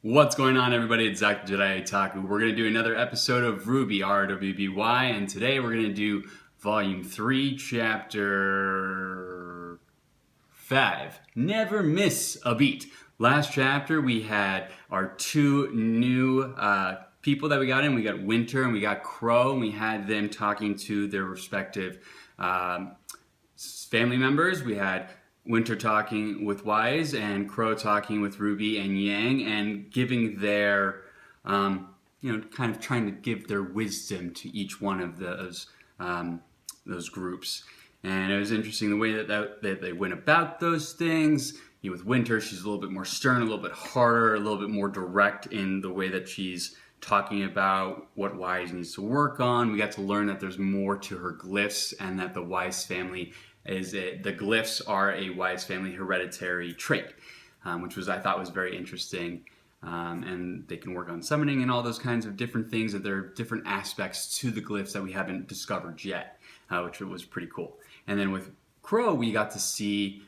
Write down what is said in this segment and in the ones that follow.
What's going on, everybody? It's Zach the Jedi Otaku. We're going to do another episode of RWBY, RWBY, and today we're going to do Volume 3, Chapter 5. Never miss a beat. Last chapter, we had our two new people that we got in. We got Winter and we got Crow, and we had them talking to their respective family members. We had Winter talking with Wise and Crow talking with RWBY and Yang, and giving their, kind of trying to give their wisdom to each one of those groups. And it was interesting the way that they went about those things. With Winter, she's a little bit more stern, a little bit harder, a little bit more direct in the way that she's talking about what Wise needs to work on. We got to learn that there's more to her glyphs, and that the Wise family the glyphs are a Wise family hereditary trait, which I thought was very interesting. And they can work on summoning and all those kinds of different things, that there are different aspects to the glyphs that we haven't discovered yet, which was pretty cool. And then with Crow, we got to see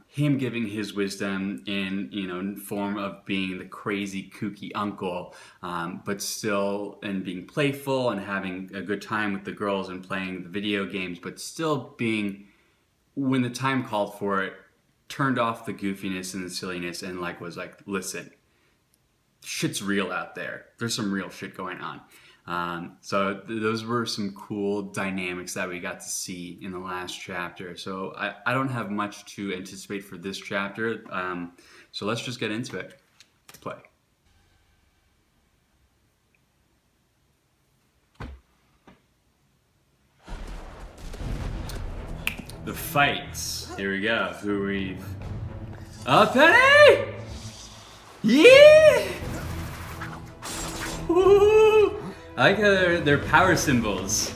him giving his wisdom in form of being the crazy, kooky uncle, but still, and being playful and having a good time with the girls and playing the video games, but still being, when the time called for it, turned off the goofiness and the silliness and was like, listen, shit's real out there. There's some real shit going on. So those were some cool dynamics that we got to see in the last chapter. So I don't have much to anticipate for this chapter. So let's just get into it. Play. The fights. Here we go. Who we've... Oh, Penny! Yeah! Woo! I like how they're power symbols.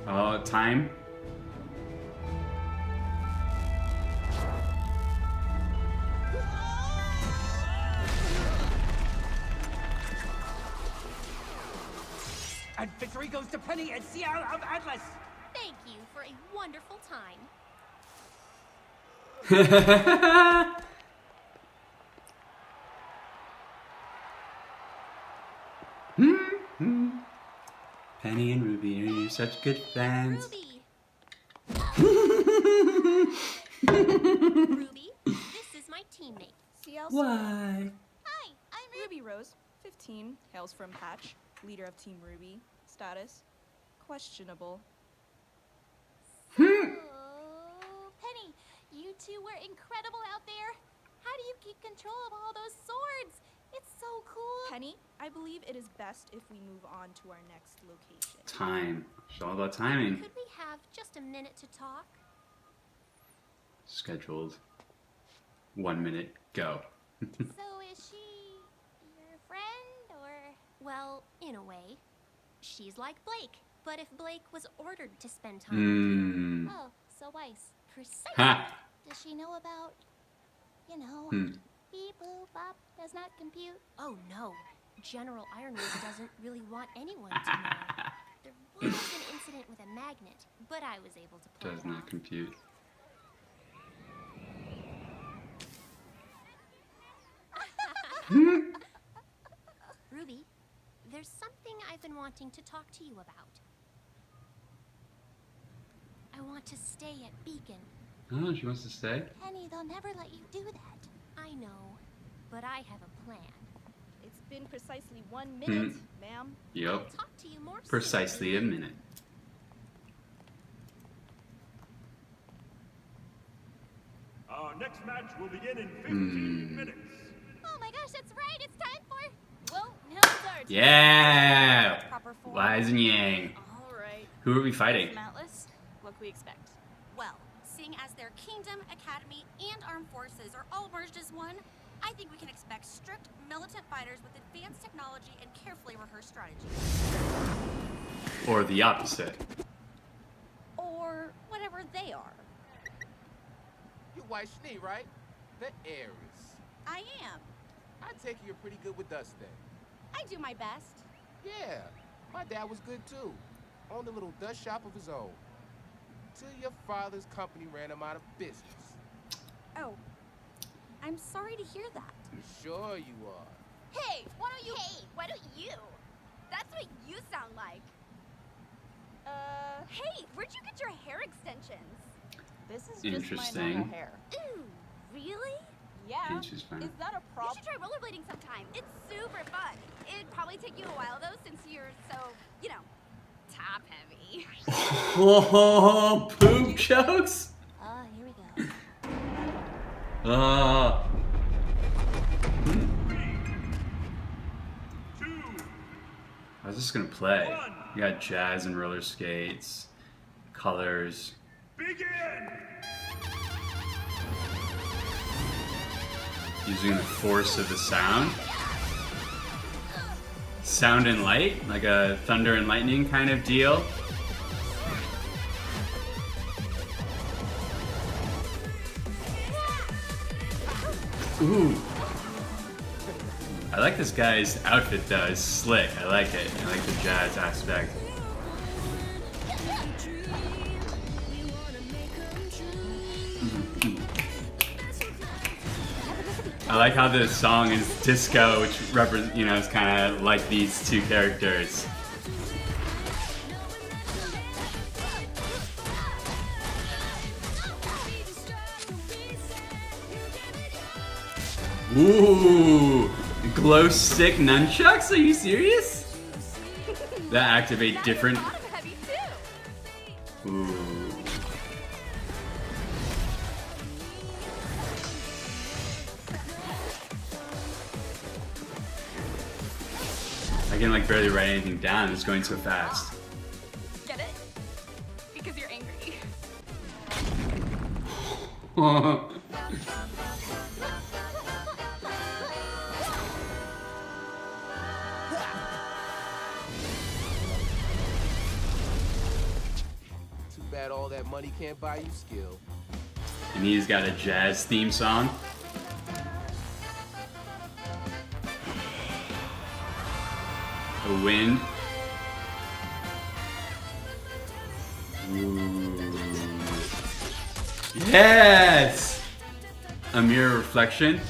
Oh, time. And victory goes to Penny and Seattle of Atlas! Thank you for a wonderful time. Penny and RWBY are such good friends. RWBY, this is my teammate. Why? Hi, I'm RWBY Rose, 15, hails from Patch, leader of Team RWBY. Status, questionable. Penny, you two were incredible out there. How do you keep control of all those swords? It's so cool. Penny, I believe it is best if we move on to our next location. Time. It's all about timing. Could we have just a minute to talk? Scheduled. 1 minute. Go. So is she your friend, or... Well, in a way. She's like Blake, but if Blake was ordered to spend time with you. Oh, so Weiss. Precisely. Ha! Does she know about, beep, boop, bop, does not compute? Oh, no. General Ironwood doesn't really want anyone to know. There was an incident with a magnet, but I was able to pull it Does not off. compute. RWBY, there's something I've been wanting to talk to you about. I want to stay at Beacon. Oh, she wants to stay? Penny, they'll never let you do that. I know, but I have a plan. It's been precisely 1 minute, ma'am. Yep. I'll talk to you more soon. Precisely a minute. Our next match will begin in 15 minutes. Oh my gosh, that's right. It's time for... Well, now it's our turn. Yeah! Proper form. Wise and Yang. All right. Who are we fighting? From Atlas, what can we expect? Well, seeing as their kingdom, academy, and armed forces are all merged as one, I think we can expect strict, militant fighters with advanced technology and carefully rehearsed strategies. Or the opposite. Or whatever they are. You White Schnee, right? The Aries. I am. I take you're pretty good with dust then. I do my best. Yeah, my dad was good too. Owned a little dust shop of his own. till your father's company ran him out of business. Oh, I'm sorry to hear that. Sure you are. Hey, why don't you? Hey, why don't you? That's what you sound like. Hey, where'd you get your hair extensions? This is just my Interesting. normal hair. Ooh, really? Yeah. And she's fine. Is that a You problem? should try rollerblading sometime. It's super fun. It'd probably take you a while though, since you're so, you know, top heavy. Oh, poop jokes? Oh, here we go. Oh. How's this gonna play? You got jazz and roller skates, colors. Begin! Using the force of the sound. Sound and light, like a thunder and lightning kind of deal. Ooh. I like this guy's outfit though, it's slick. I like it. I like the jazz aspect. I like how the song is disco, which is kind of like these two characters. Ooh, glow stick nunchucks? Are you serious? That activate different. Bottom heavy too. Ooh. I can like barely write anything down. It's going so fast. Get it? Because you're angry. Too bad all that money can't buy you skill. And he's got a jazz theme song. A wind. Ooh. Yes! A mirror reflection.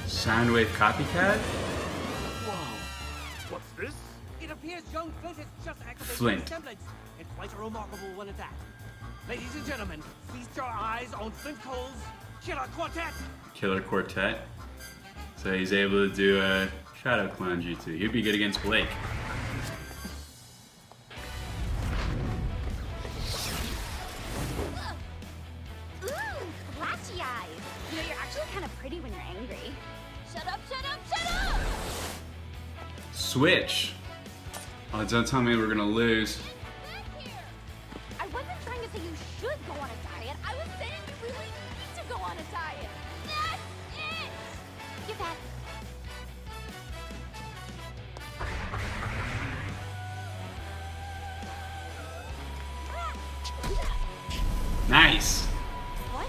Soundwave copycat? What's this? It appears young Flint has just activated Flint. his semblance, and quite a remarkable one at that. Ladies and gentlemen, feast your eyes on Flint Cole's Killer Quartet. Killer Quartet. So he's able to do a Shadow Clone Jutsu. He'd be good against Blake. Ooh, flashy eyes. You know, you're actually kind of pretty when you're angry. Shut up, shut up, shut up! Switch. Oh, don't tell me we're gonna lose. Back here! I wasn't trying to say you should go on a diet. I was saying you really need to go on a diet. That's it! You're back. Nice. What?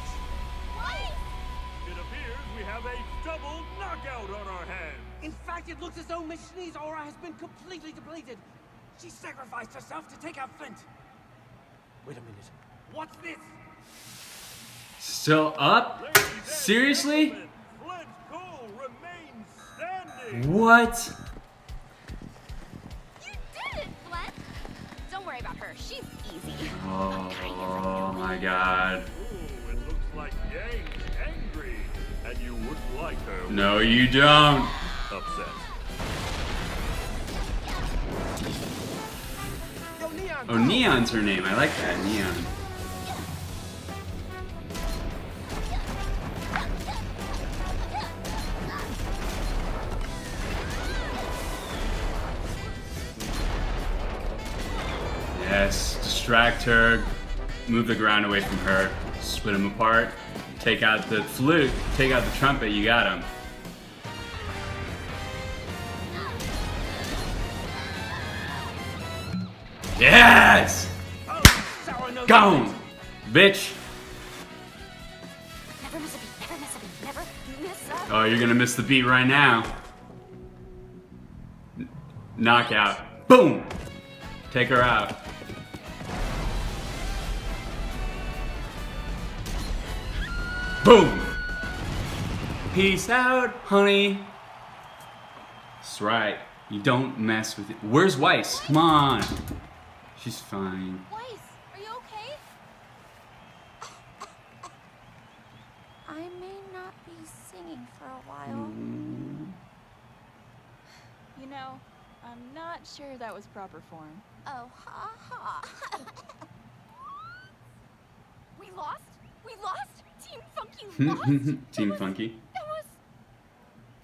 What? It appears we have a double knockout on our hands. In fact, it looks as though Miss Schnee's aura has been completely depleted. She sacrificed herself to take out Flint. Wait a minute. What's this? Still up? Ladies and Seriously? gentlemen, Flint Cole remains standing. What? You did it, Flint! Don't worry about her. She's easy. Oh my god. Ooh, it looks like Yang's angry, and you wouldn't like her. No, you don't. Upset. Yo, Neon. Oh, Neon's her name. I like that, Neon. Yes, distract her, move the ground away from her, split them apart, take out the flute, take out the trumpet, you got him. Yes! Sour nose. Gone! Bitch! Never miss a beat, never miss a beat, never miss a beat. Oh, Oh, you're gonna miss the beat right now. Knockout. Boom! Take her out. Boom! Peace out, honey. That's right. You don't mess with it. Where's Weiss? Come on. She's fine. Weiss, are you okay? I may not be singing for a while. You know, I'm not sure that was proper form. Oh, ha ha. We lost? We lost? Team Funky lost? Team Funky. That was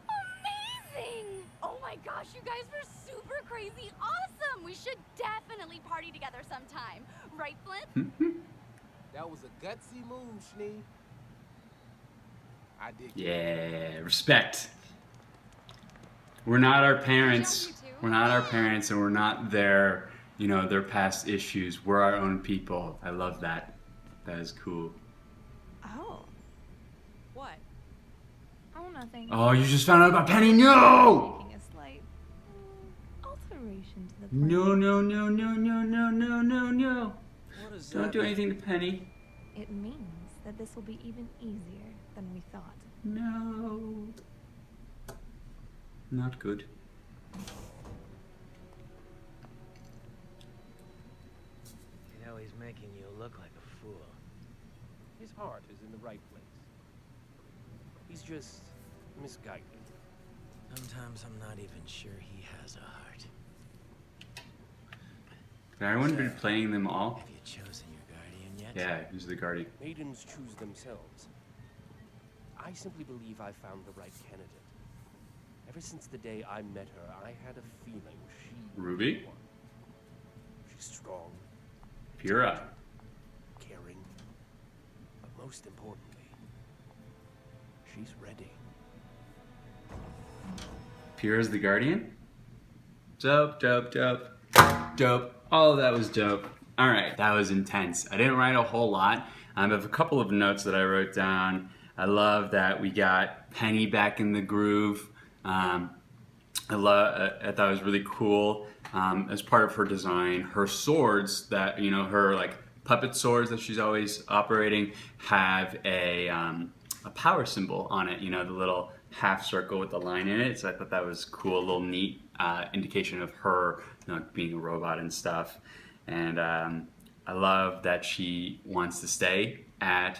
amazing! Oh my gosh, you guys were super crazy awesome! We should definitely party together sometime. Right, Flint? That was a gutsy move, Schnee. I dig. Yeah, respect. We're not our parents. We're not our parents, and we're not their, you know, their past issues. We're our own people. I love that. That is cool. Oh. What? Oh, nothing. Oh, you just found out about Penny? No! Making a slight alteration to the plan. No, no, no, no, no, no, no, no, no. What does Don't do anything to Penny. It means that this will be even easier than we thought. No. Not good. You know, he's making you look like a fool. His heart is in the right place. He's just misguided. Sometimes I'm not even sure he has a heart. Has anyone been playing them all? Have you chosen your guardian yet? Yeah, who's the guardian? Maidens choose themselves. I simply believe I found the right candidate. Ever since the day I met her, I had a feeling she was Ruby? the one. She's strong, Pura. caring, but most importantly, she's ready. Pura's the guardian? Dope, dope, dope. Dope. All of that was dope. All right, that was intense. I didn't write a whole lot. I have a couple of notes that I wrote down. I love that we got Penny back in the groove. I thought it was really cool. As part of her design, her swords that, you know, her like puppet swords that she's always operating have a power symbol on it. You know, the little half circle with the line in it. So I thought that was cool, a little neat indication of her, you know, being a robot and stuff. And I love that she wants to stay at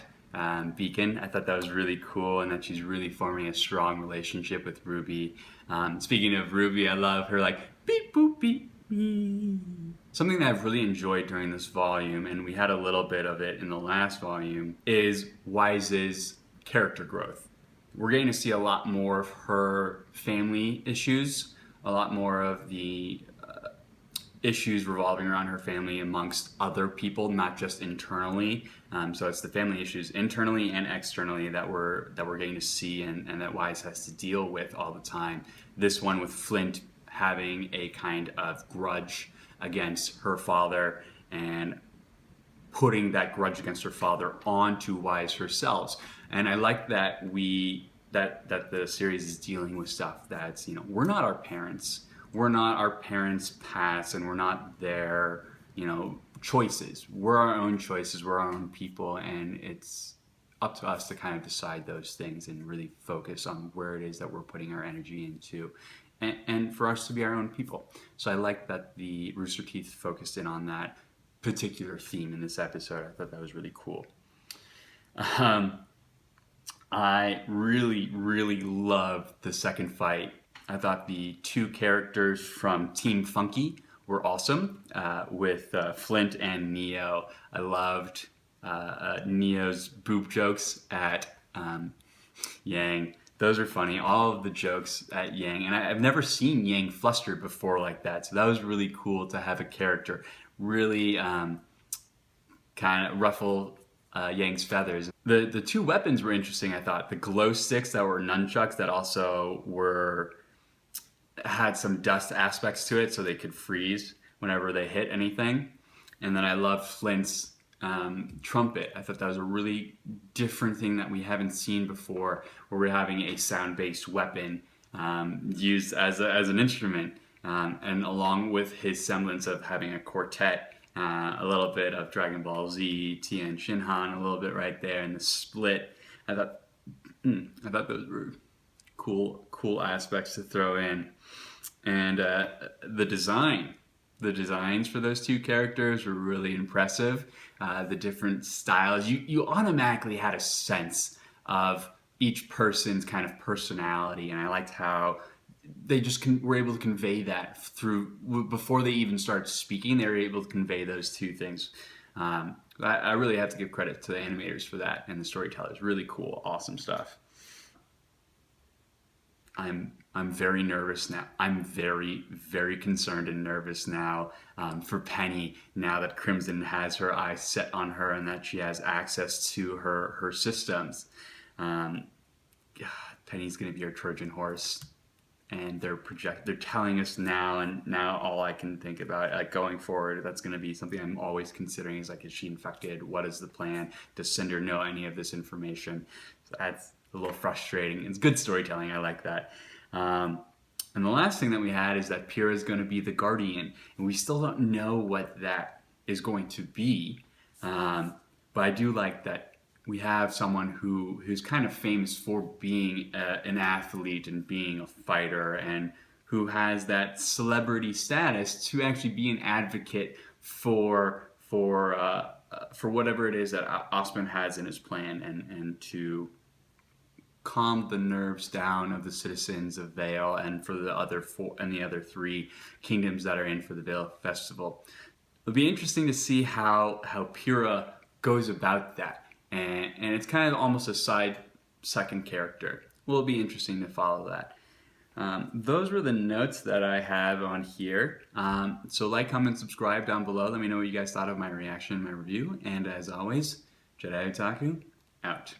Beacon. I thought that was really cool, and that she's really forming a strong relationship with Ruby. Speaking of Ruby, I love her like beep boop beep beep. Something that I've really enjoyed during this volume, and we had a little bit of it in the last volume, is Wise's character growth. We're getting to see a lot more of her family issues, a lot more of the issues revolving around her family amongst other people, not just internally. So it's the family issues internally and externally that we're getting to see and that Wise has to deal with all the time. This one with Flint having a kind of grudge against her father and putting that grudge against her father onto Wise herself. And I like that that the series is dealing with stuff that's, you know, we're not our parents. We're not our parents' past, and we're not their, you know, choices. We're our own choices. We're our own people, and it's up to us to kind of decide those things and really focus on where it is that we're putting our energy into, and for us to be our own people. So I like that the Rooster Teeth focused in on that particular theme in this episode. I thought that was really cool. I really, really loved the second fight. I thought the two characters from Team Funky were awesome, with Flint and Neo. I loved Neo's boob jokes at Yang. Those are funny. All of the jokes at Yang. And I've never seen Yang flustered before like that. So that was really cool to have a character really kind of ruffle Yang's feathers. The two weapons were interesting, I thought. The glow sticks that were nunchucks that also had some dust aspects to it so they could freeze whenever they hit anything. And then I loved Flint's trumpet. I thought that was a really different thing that we haven't seen before, where we're having a sound-based weapon used as an instrument. and along with his semblance of having a quartet, a little bit of Dragon Ball Z, Tien Shinhan, a little bit right there, and the split. I thought those were cool aspects to throw in, and the designs for those two characters were really impressive. The different styles, you automatically had a sense of each person's kind of personality, and I liked how they just were able to convey that through, before they even started speaking, they were able to convey those two things. I really have to give credit to the animators for that, and the storytellers. Really cool, awesome stuff. I'm very nervous now. I'm very concerned and nervous now for Penny, now that Crimson has her eyes set on her and that she has access to her systems. Penny's going to be our Trojan horse, and they're telling us now, and now all I can think about, like, going forward, that's going to be something I'm always considering, is like, is she infected? What is the plan? Does Cinder know any of this information? So that's a little frustrating. It's good storytelling. I like that. And the last thing that we had is that Pyrrha is going to be the Guardian, and we still don't know what that is going to be. But I do like that we have someone who's kind of famous for being an athlete and being a fighter, and who has that celebrity status to actually be an advocate for whatever it is that Osmond has in his plan, and to calm the nerves down of the citizens of Vale, and for the other three kingdoms that are in for the Vale Festival. It'll be interesting to see how Pyrrha goes about that. And it's kind of almost a second character. Will be interesting to follow that. Those were the notes that I have on here. So like, comment, subscribe down below. Let me know what you guys thought of my reaction, my review. And as always, Jedi Otaku, out.